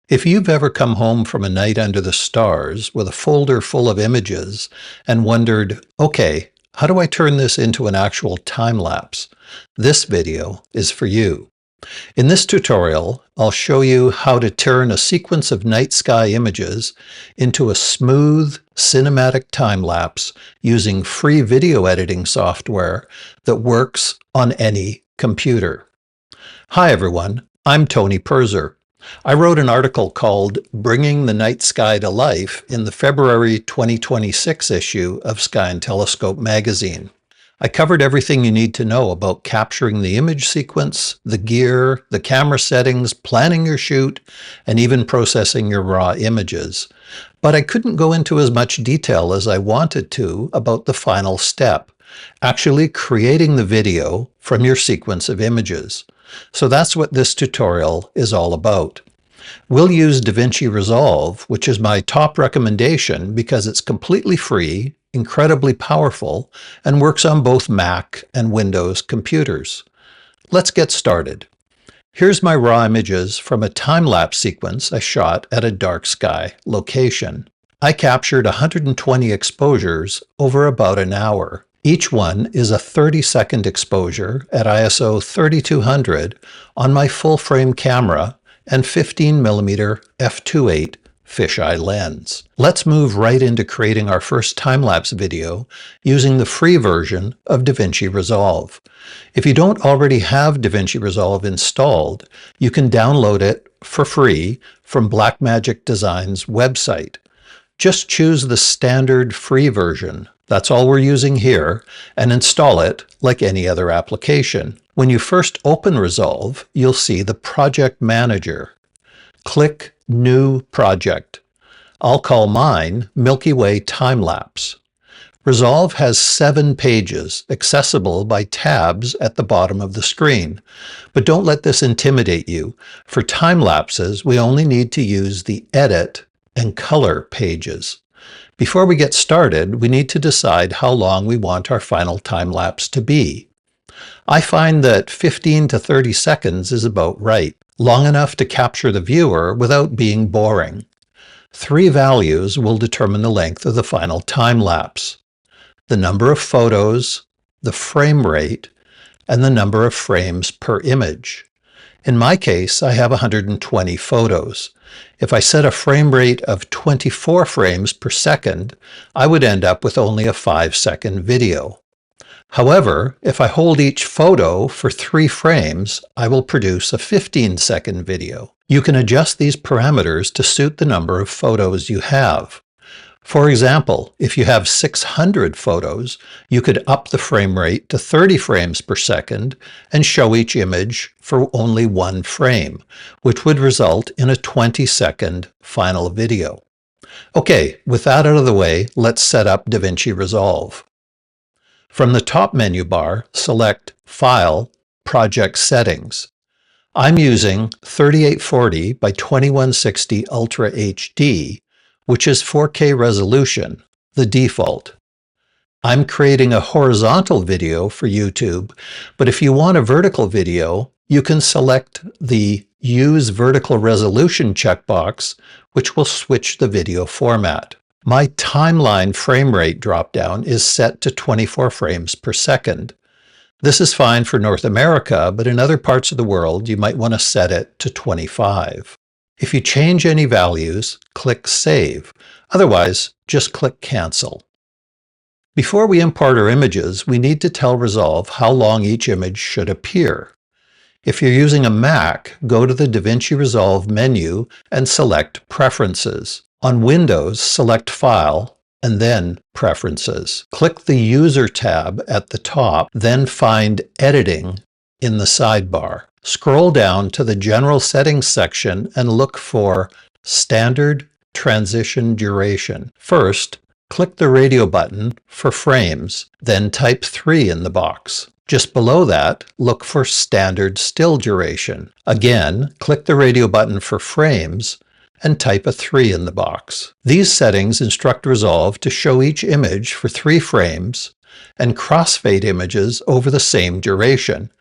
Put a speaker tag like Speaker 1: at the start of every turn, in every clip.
Speaker 1: If you've ever come home from a night under the stars with a folder full of images and wondered, okay, how do I turn this into an actual time lapse? This video is for you. In this tutorial, I'll show you how to turn a sequence of night sky images into a smooth, cinematic time lapse using free video editing software that works on any computer. Hi everyone, I'm Tony Puerzer. I wrote an article called Bringing the Night Sky to Life in the February 2026 issue of Sky and Telescope magazine. I covered everything you need to know about capturing the image sequence, the gear, the camera settings, planning your shoot, and even processing your raw images. But I couldn't go into as much detail as I wanted to about the final step, actually creating the video from your sequence of images. So that's what this tutorial is all about. We'll use DaVinci Resolve, which is my top recommendation because it's completely free, incredibly powerful, and works on both Mac and Windows computers. Let's get started. Here's my raw images from a time-lapse sequence I shot at a dark sky location. I captured 120 exposures over about an hour. Each one is a 30-second exposure at ISO 3200 on my full-frame camera and 15mm f2.8 fisheye lens. Let's move right into creating our first time-lapse video using the free version of DaVinci Resolve. If you don't already have DaVinci Resolve installed, you can download it for free from Blackmagic Design's website. Just choose the standard free version. That's all we're using here, and install it like any other application. When you first open Resolve, you'll see the Project Manager. Click New Project. I'll call mine Milky Way Time-Lapse. Resolve has 7 pages, accessible by tabs at the bottom of the screen. But don't let this intimidate you. For time lapses, we only need to use the Edit and Color pages. Before we get started, we need to decide how long we want our final time-lapse to be. I find that 15 to 30 seconds is about right, long enough to capture the viewer without being boring. 3 values will determine the length of the final time-lapse: the number of photos, the frame rate, and the number of frames per image. In my case, I have 120 photos. If I set a frame rate of 24 frames per second, I would end up with only a 5-second video. However, if I hold each photo for 3 frames, I will produce a 15-second video. You can adjust these parameters to suit the number of photos you have. For example, if you have 600 photos, you could up the frame rate to 30 frames per second and show each image for only 1 frame, which would result in a 20-second final video. Okay, with that out of the way, let's set up DaVinci Resolve. From the top menu bar, select File, Project Settings. I'm using 3840 by 2160 Ultra HD, which is 4K resolution, the default. I'm creating a horizontal video for YouTube, but if you want a vertical video, you can select the Use Vertical Resolution checkbox, which will switch the video format. My timeline frame rate dropdown is set to 24 frames per second. This is fine for North America, but in other parts of the world, you might want to set it to 25. If you change any values, click Save. Otherwise, just click Cancel. Before we import our images, we need to tell Resolve how long each image should appear. If you're using a Mac, go to the DaVinci Resolve menu and select Preferences. On Windows, select File and then Preferences. Click the User tab at the top, then find Editing in the sidebar. Scroll down to the General Settings section and look for Standard Transition Duration. First, click the radio button for frames, then type 3 in the box. Just below that, look for Standard Still Duration. Again, click the radio button for frames and type a 3 in the box. These settings instruct Resolve to show each image for 3 frames and crossfade images over the same duration,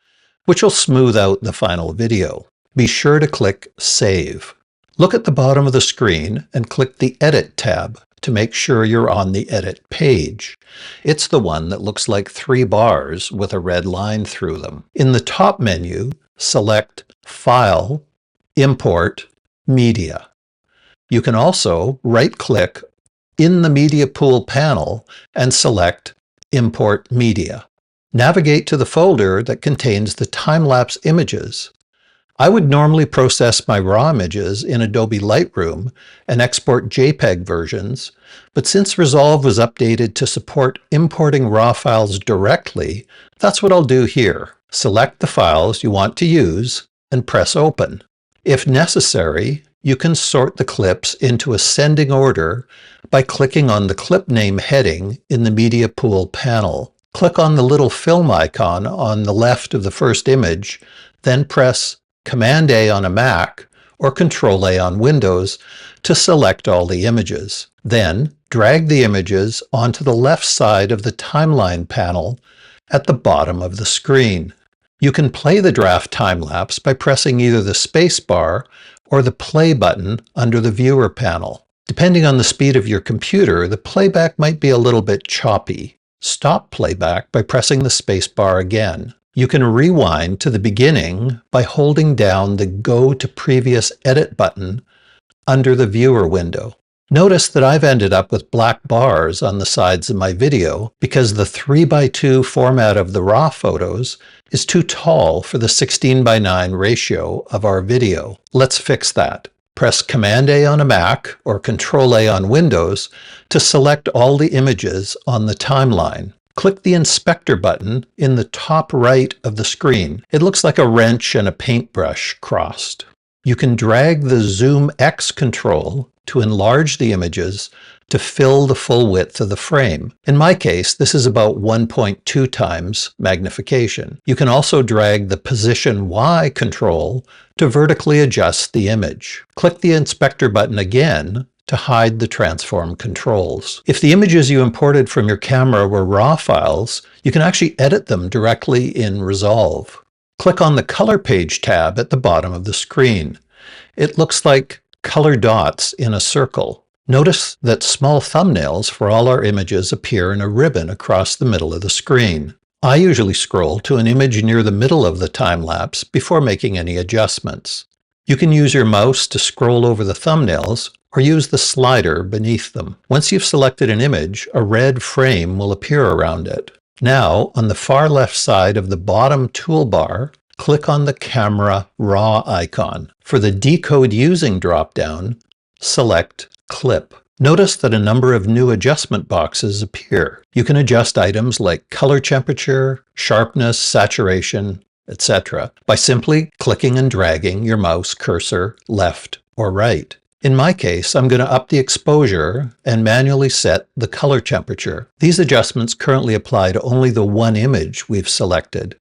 Speaker 1: which will smooth out the final video. Be sure to click Save. Look at the bottom of the screen and click the Edit tab to make sure you're on the Edit page. It's the one that looks like 3 bars with a red line through them. In the top menu, select File, Import, Media. You can also right-click in the Media Pool panel and select Import Media. Navigate to the folder that contains the time-lapse images. I would normally process my raw images in Adobe Lightroom and export JPEG versions, but since Resolve was updated to support importing raw files directly, that's what I'll do here. Select the files you want to use and press Open. If necessary, you can sort the clips into ascending order by clicking on the clip name heading in the Media Pool panel. Click on the little film icon on the left of the first image, then press Command-A on a Mac or Control-A on Windows to select all the images. Then drag the images onto the left side of the timeline panel at the bottom of the screen. You can play the draft time-lapse by pressing either the space bar or the play button under the viewer panel. Depending on the speed of your computer, the playback might be a little bit choppy. Stop playback by pressing the space bar again. You can rewind to the beginning by holding down the Go to Previous Edit button under the viewer window. Notice that I've ended up with black bars on the sides of my video because the 3:2 format of the raw photos is too tall for the 16:9 ratio of our video. Let's fix that. Press Command-A on a Mac or Control-A on Windows to select all the images on the timeline. Click the Inspector button in the top right of the screen. It looks like a wrench and a paintbrush crossed. You can drag the Zoom X control to enlarge the images to fill the full width of the frame. In my case, this is about 1.2 times magnification. You can also drag the Position Y control to vertically adjust the image. Click the Inspector button again to hide the transform controls. If the images you imported from your camera were RAW files, you can actually edit them directly in Resolve. Click on the Color Page tab at the bottom of the screen. It looks like color dots in a circle. Notice that small thumbnails for all our images appear in a ribbon across the middle of the screen. I usually scroll to an image near the middle of the time-lapse before making any adjustments. You can use your mouse to scroll over the thumbnails or use the slider beneath them. Once you've selected an image, a red frame will appear around it. Now, on the far left side of the bottom toolbar, click on the Camera Raw icon. For the Decode Using dropdown, select Clip. Notice that a number of new adjustment boxes appear. You can adjust items like color temperature, sharpness, saturation, etc. by simply clicking and dragging your mouse cursor left or right. In my case, I'm going to up the exposure and manually set the color temperature. These adjustments currently apply to only the one image we've selected.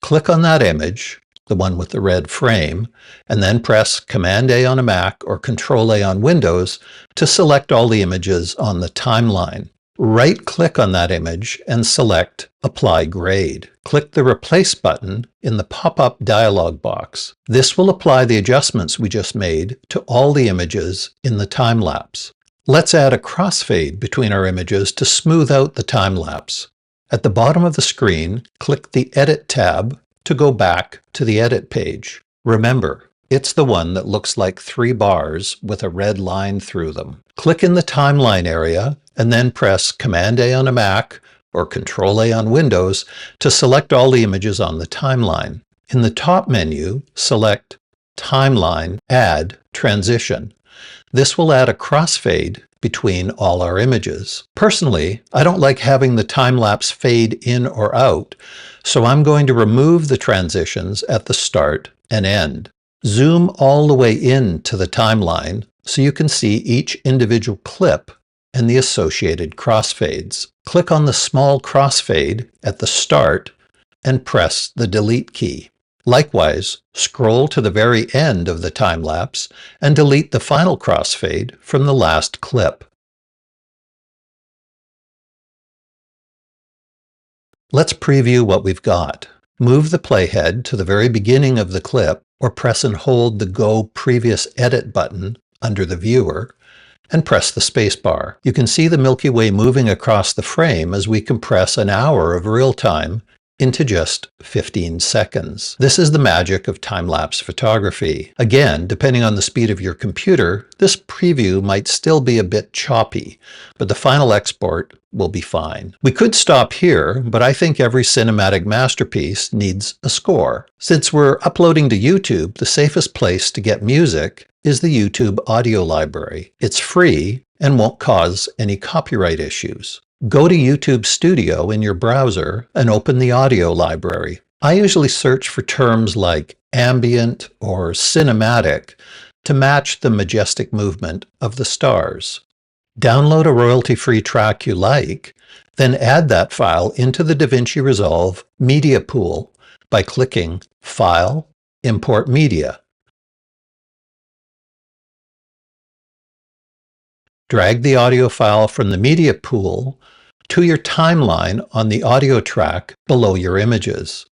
Speaker 1: Click on that image, the one with the red frame, and then press Command-A on a Mac or Control-A on Windows to select all the images on the timeline. Right-click on that image and select Apply Grade. Click the Replace button in the pop-up dialog box. This will apply the adjustments we just made to all the images in the time-lapse. Let's add a crossfade between our images to smooth out the time-lapse. At the bottom of the screen, click the Edit tab to go back to the Edit page. Remember, it's the one that looks like 3 bars with a red line through them. Click in the timeline area and then press Command-A on a Mac or Control-A on Windows to select all the images on the timeline. In the top menu, select Timeline, Add Transition. This will add a crossfade between all our images. Personally, I don't like having the time-lapse fade in or out, so I'm going to remove the transitions at the start and end. Zoom all the way in to the timeline so you can see each individual clip and the associated crossfades. Click on the small crossfade at the start and press the Delete key. Likewise, scroll to the very end of the time-lapse and delete the final crossfade from the last clip. Let's preview what we've got. Move the playhead to the very beginning of the clip or press and hold the Go Previous Edit button under the viewer, and press the spacebar. You can see the Milky Way moving across the frame as we compress an hour of real time into just 15 seconds. This is the magic of time-lapse photography. Again, depending on the speed of your computer, this preview might still be a bit choppy, but the final export will be fine. We could stop here, but I think every cinematic masterpiece needs a score. Since we're uploading to YouTube, the safest place to get music is the YouTube audio library. It's free and won't cause any copyright issues. Go to YouTube Studio in your browser and open the audio library. I usually search for terms like ambient or cinematic to match the majestic movement of the stars. Download a royalty-free track you like, then add that file into the DaVinci Resolve media pool by clicking File, Import Media. Drag the audio file from the media pool to your timeline on the audio track below your images.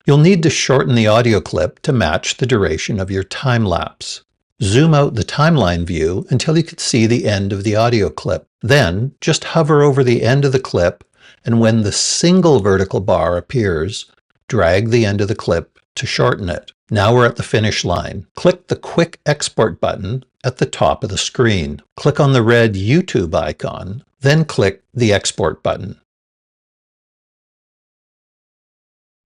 Speaker 1: You'll need to shorten the audio clip to match the duration of your time lapse. Zoom out the timeline view until you can see the end of the audio clip. Then just hover over the end of the clip, and when the single vertical bar appears, drag the end of the clip to shorten it. Now we're at the finish line. Click the Quick Export button at the top of the screen. Click on the red YouTube icon, then click the Export button.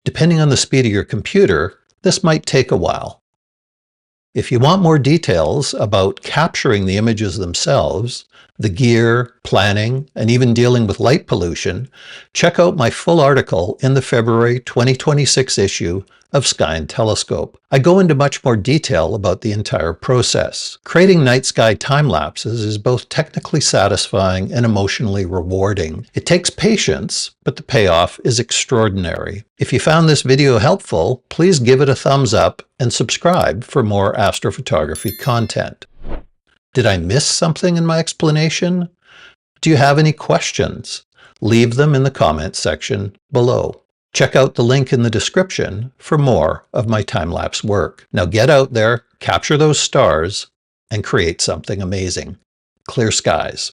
Speaker 1: Depending on the speed of your computer, this might take a while. If you want more details about capturing the images themselves, the gear, planning, and even dealing with light pollution, check out my full article in the February 2026 issue of Sky and Telescope. I go into much more detail about the entire process. Creating night sky time lapses is both technically satisfying and emotionally rewarding. It takes patience, but the payoff is extraordinary. If you found this video helpful, please give it a thumbs up and subscribe for more astrophotography content. Did I miss something in my explanation? Do you have any questions? Leave them in the comments section below. Check out the link in the description for more of my time-lapse work. Now get out there, capture those stars, and create something amazing. Clear skies.